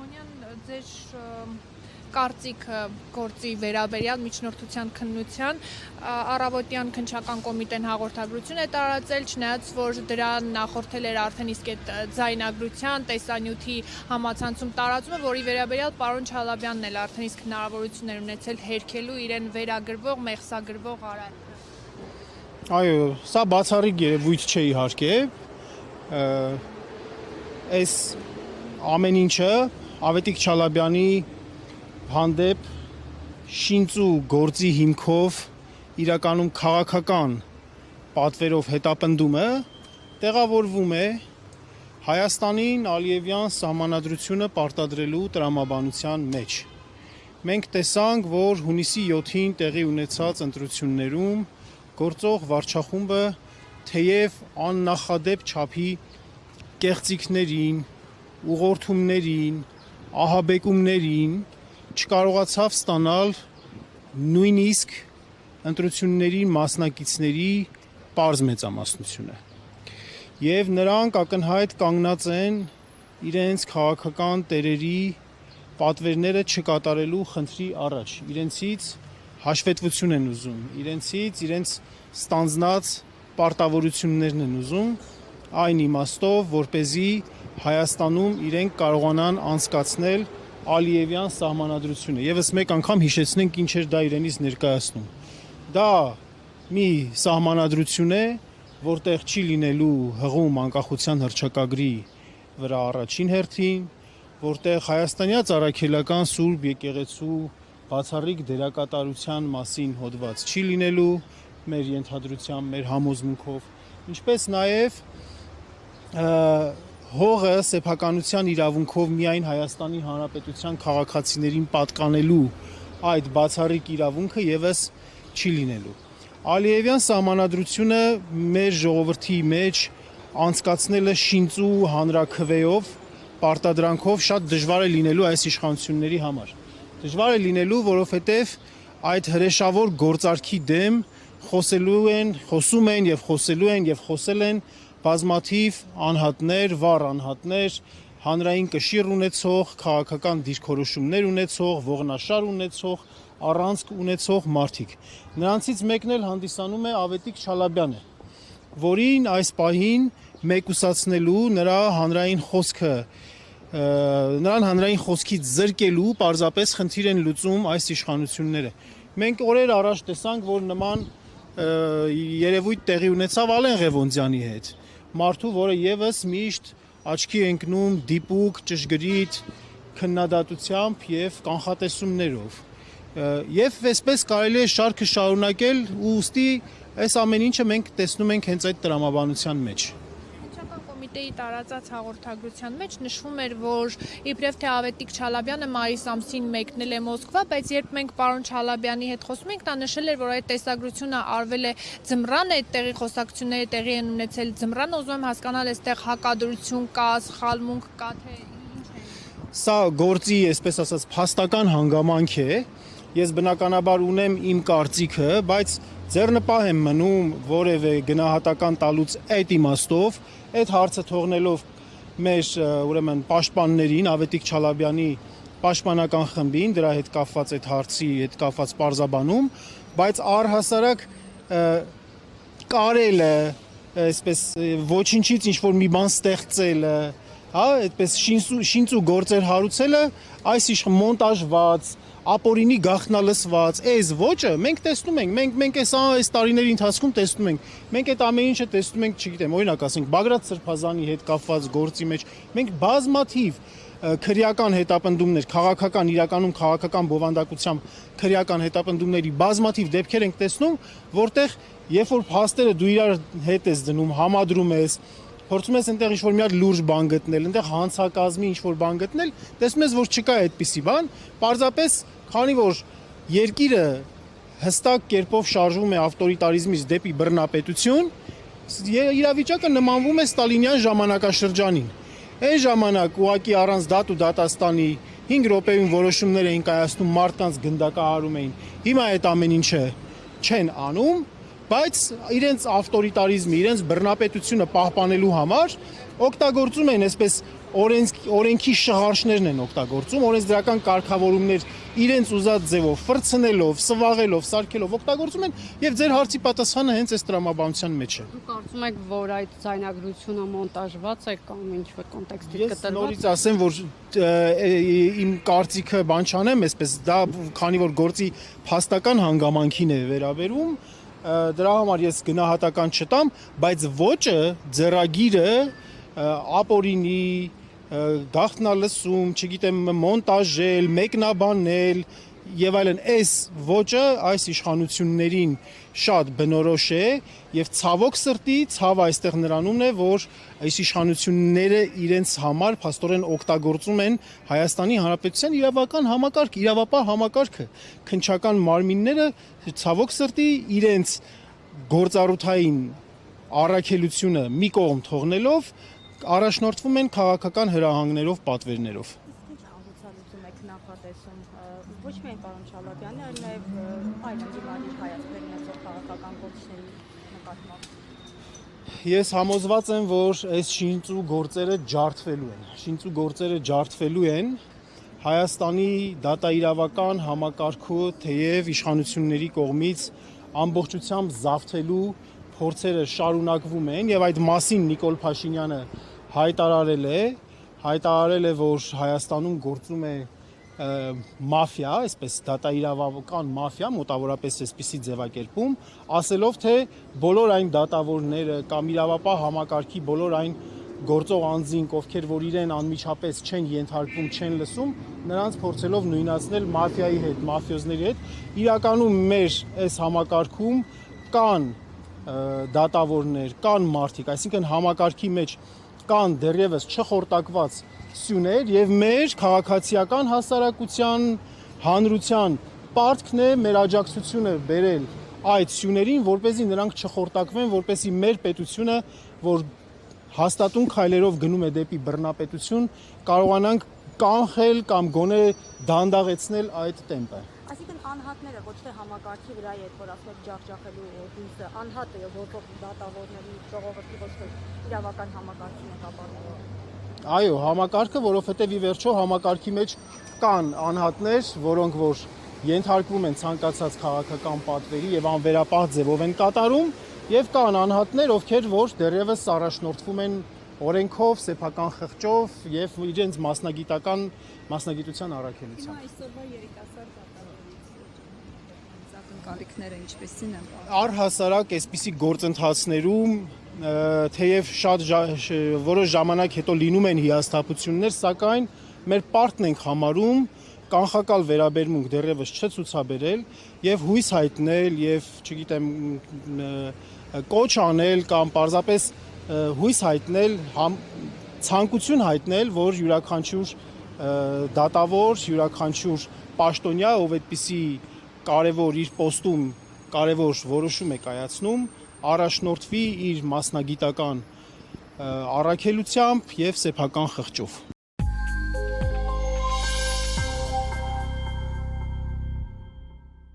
Սիմոնյան, ձեր կարծիքը գործի վերաբերյալ միջնորդության քննության առավոտյան քննչական կոմիտեն հաղորդագրություն է տարածել, չնայած որ դրան նախորդել էր արդեն իսկ այդ ձայնագրության տեսանյութի համացանցում տարածումը, որի վերաբերյալ պարոն Չալաբյանն էլ արդեն իսկ հնարավորություն էր ունեցել հերքելու իրեն վերագրվող, մեղսագրվող արարքը։ Այո, սա բացառիկ երևույթ չէ իհարկե։ Այս ամեն ինչը Ավետիք Չալաբյանի հանդեպ շինծու գործի հիմքով իրականում քաղաքական պատվերով հետապնդումը տեղավորվում է Հայաստանին Ալիևյան սահմանադրությունը պարտադրելու տրամաբանության մեջ։ Մենք տեսանք, որ հունիսի 7-ին տեղի ունեցած ընտրություններում գործող վարչախումբը թեև աննախադեպ չափի կեղծիքներին, ուղղորդումներին, ահաբեկումներին չկարողացավ ստանալ նույնիսկ ընտրությունների մասնակիցների պարզ մեծամասնությունը։ Եվ նրանք ակնհայտ կանգնած են իրենց քաղաքական տերերի պատվերները չկատարելու խնդրի առաջ, իրենցից հաշվետվություն են ուզում, իրենց ստանձնած պարտավորություններն են ուզում, այն իմաստով, որպեսզի Հայաստանում իրենք կարողանան անցկացնել Ալիևյան սահմանադրությունը։ Եվս մեկ անգամ հիշեցնենք ինչ էր դա իրենից ներկայացնում։ Դա մի սահմանադրություն է, որտեղ չի լինելու հղում անկախության հռչակագրի վրա առաջին հերթին, որտեղ հայաստանյաց առաքելական Սուրբ եկեղեցու բացառիկ դերակատարության մասին հոդված չի լինելու մեր ենթադրությամբ, մեր համոզմունքով, ինչպես նաև հողը սեփականության իրավունքով միայն Հայաստանի Հանրապետության քաղաքացիներին պատկանելու այդ բացառիկ իրավունքը եւս չի լինելու։ Ալիևյան սահմանադրությունը մեր ժողովրդի մեջ անցկացնելը շինծու հանրաքվեով, պարտադրանքով շատ դժվար է լինելու այս իշխանությունների համար։ Դժվար է լինելու, որովհետև այդ հրեշավոր գործարքի դեմ խոսում են եւ խոսել են բազմաթիվ անհատներ, վառ անհատներ, հանրային կշիռ ունեցող, քաղաքական դիրքորոշումներ ունեցող, ողնաշար ունեցող, առանցք ունեցող մարդիկ։ Նրանցից մեկն էլ հանդիսանում է Ավետիք Չալաբյանը, որին այս պահին մեկուսացնելու նրան հանրային խոսքից զրկելու պարզապես խնդիր են լուծում այս իշխանությունները։ Մենք օրեր առաջ տեսանք, որ նման երևույթ տեղի ունեցավ Ալեն Ղևոնդյանի հետ, մարդու, որը եւս միշտ աչքի ընկնում դիպուկ, ճշգրիտ քննադատությամբ եւ կանխատեսումներով։ Եվ այսպես կարելի է շարքը շարունակել, ուստի այս ամեն ինչը մենք տեսնում ենք հենց այդ տրամաբանության մեջ։ Կոմիտեի տարածած հաղորդագրության մեջ նշվում էր, որ իբրև թե Ավետիք Չալաբյանը մայիս ամսին մեկնել է Մոսկվա, բայց երբ մենք պարոն Չալաբյանի հետ խոսում ենք, նա նշել էր, որ այդ տեսագրությունը արվել է ձմռան, այդտեղի խոսակցությունները տեղի են ունեցել ձմռան, ուզում եմ հասկանալ, այստեղ հակադրություն կա, սխալմունք կա, թե ինչ է։ Սա գործի, այսպես ասած, փաստական հանգամանք է։ Ես բնականաբար ունեմ իմ կարծիքը, բայց ձեռնպահ եմ մնում որևէ գնահատական տալուց այդ իմաստով, այդ հարցը թողնելով մեր ուրեմն պաշտպաններին, Ավետիք Չալաբյանի պաշտպանական խմբին, դրա հետ կապված այդ հարցի հետ կապված պարզաբանում, բայց առհասարակ կարելը, այսպես ոչինչից ինչ-որ մի բան ստեղծելը, այդպես շինծու գործեր հարուցելը, այս մոնտաժված, ապօրինի գաղտնալսված, այս ոճը մենք տեսնում ենք, մենք այս տարիների ընթացքում տեսնում ենք, մենք այդ ամեն ինչը տեսնում ենք, չգիտեմ, օրինակ ասենք Բագրատ Սրբազանի հետ կապված գործի մեջ, մենք բազմաթիվ քրեական հետապնդումներ, քաղաքական, իրականում քաղաքական բովանդակությամբ քրեական հետապնդումների բազմաթիվ դեպքեր ենք տեսնում, որտեղ երբ որ փաստերը դու իրար հետ ես դնում, համադրում ես, փորձում ես այնտեղ ինչ-որ մի հատ լուրջ բան գտնել, այնտեղ հանցակազմի ինչ-որ բան գտնել, տեսնում ես, որ չկա այդպիսի բան, պարզապես քանի որ երկիրը հստակ կերպով շարժվում է ավտորիտարիզմից դեպի բռնապետություն, իրավիճակը նմանվում է ստալինյան ժամանակաշրջանին։ Այն ժամանակ ուղղակի առանց դատ ու դատաստանի 5 րոպեում որոշումներ էին կայացնում, մարդկանց գնդակահարում էին։ Հիմա այդ ամեն ինչը չեն անում, բայց իրենց ավտորիտարիզմը, իրենց բռնապետությունը պահպանելու համար օգտագործում են այսպես օրենքի շղարշներն են օգտագործում, օրենսդրական կարգավորումներ իրենց ուզած ձևով ֆրցնելով, սվաղելով, սարքելով օգտագործում են եւ ձեր հարցի պատասխանը հենց այս տրամաբանության մեջ է։ Դուք կարծում եք, որ այդ ձայնագրությունը մոնտաժված է կամ ինչ-որ կոնտեքստի Ես կտրված։ նորից ասեմ, որ իմ կարծիքը բան չանեմ, այսպես դա քանի որ գործի փաստական հանգամանքին է վերաբերում, դրա համար ես գնահատական չտամ, բայց ոճը, ձեռագիրը, ապօրինի, գաղտնալսում, չգիտեմ, մոնտաժել, մեկնաբանել եւ այլն, այս ոճը այս իշխանություններին շատ բնորոշ է եւ ցավոք սրտի, ցավը այստեղ նրանումն է, որ այս իշխանությունները իրենց համար փաստորեն օգտագործում են Հայաստանի Հանրապետության իրավական համակարգ, իրավապահ համակարգը, քննչական մարմինները ցավոք սրտի իրենց գործառութային առաքելությունը մի կողմ թողնելով առաջնորդվում են քաղաքական հրահանգներով, պատվերներով։ Ինչ անհուսալություն եք նախատեսում ոչ միայն պարոն Շալաբյանի, այլ նաև այլ ընդդիմադիր հայացքներ ունեցող քաղաքական գործիչների նկատմամբ։ Ես համոզված եմ, որ այս շինծու գործերը ջարդվելու են Հայաստանի դատաիրավական համակարգը թեև իշխանությունների կողմից ամբողջությամբ զավթելու փորձերը շարունակվում են եւ այդ մասին Նիկոլ Փաշինյանը հայտարարել է, որ Հայաստանում գործում է մաֆիա, այսպես դատաիրավական մաֆիա, մոտավորապես այսպիսի ձևակերպում, ասելով թե բոլոր այն դատավորները կամ իրավապահ համակարգի բոլոր այն գործող անձինք, ովքեր որ իրեն անմիջապես չեն ենթարկվում, չեն լսում, նրանց փորձելով նույնացնել մաֆիայի հետ, մաֆիոզների հետ, իրականում մեր այս համակարգում կան դատավորներ, կան մարդիկ, այսինքն համակարգի մեջ կան դեռևս չխորտակված սյուներ եւ մեր քաղաքացիական հասարակության հանրության պարտքն է մեր աջակցությունը բերել այդ սյուներին, որպեսզի նրանք չխորտակվեն, որպեսզի մեր պետությունը, որ հաստատուն քայլերով գնում է դեպի բռնապետություն, կարողանանք կանխել կամ գոնե դանդաղեցնել այդ տեմպը։ Այսինքն անհատները ոչ թե համակարգի վրա է, որ ասում եք ջախջախելու հույսը, անհատը եւ որոնք դատավորների ժողովրդի ոչ թե իրավական համակարգին է կապառնում։ Այո, համակարգը, որովհետև ի վերջո համակարգի մեջ կան անհատներ, որոնք որ ենթարկվում են ցանկացած քաղաքական պատվերի եւ անվերապահ ձևով են կատարում, եւ կան անհատներ, ովքեր որ դեռևս առաջնորդվում են օրենքով, սեփական խղճով եւ իրենց մասնագիտության առաքելությամբ։ Այսօրվա երիտասարդ դատավորից ակնկալիքները ինչպեսին են։ Առհասարակ այսպիսի գործընթացներում թեև շատ որոշ ժամանակ հետո լինում են հիասթափություններ, սակայն մեր պարտքն ենք համարում կանխակալ վերաբերմունք դեռևս չցուցաբերել եւ հույս հայտնել եւ, չգիտեմ, կոչ անել կամ պարզապես հույս հայտնել, ցանկություն հայտնել, որ յուրաքանչյուր դատավոր, յուրաքանչյուր պաշտոնյա, ով այդպիսի կարևոր իր պոստում կարևոր որոշում է կայացնում, առաջնորդվի իր մասնագիտական առաքելությամբ եւ սեփական խղճով։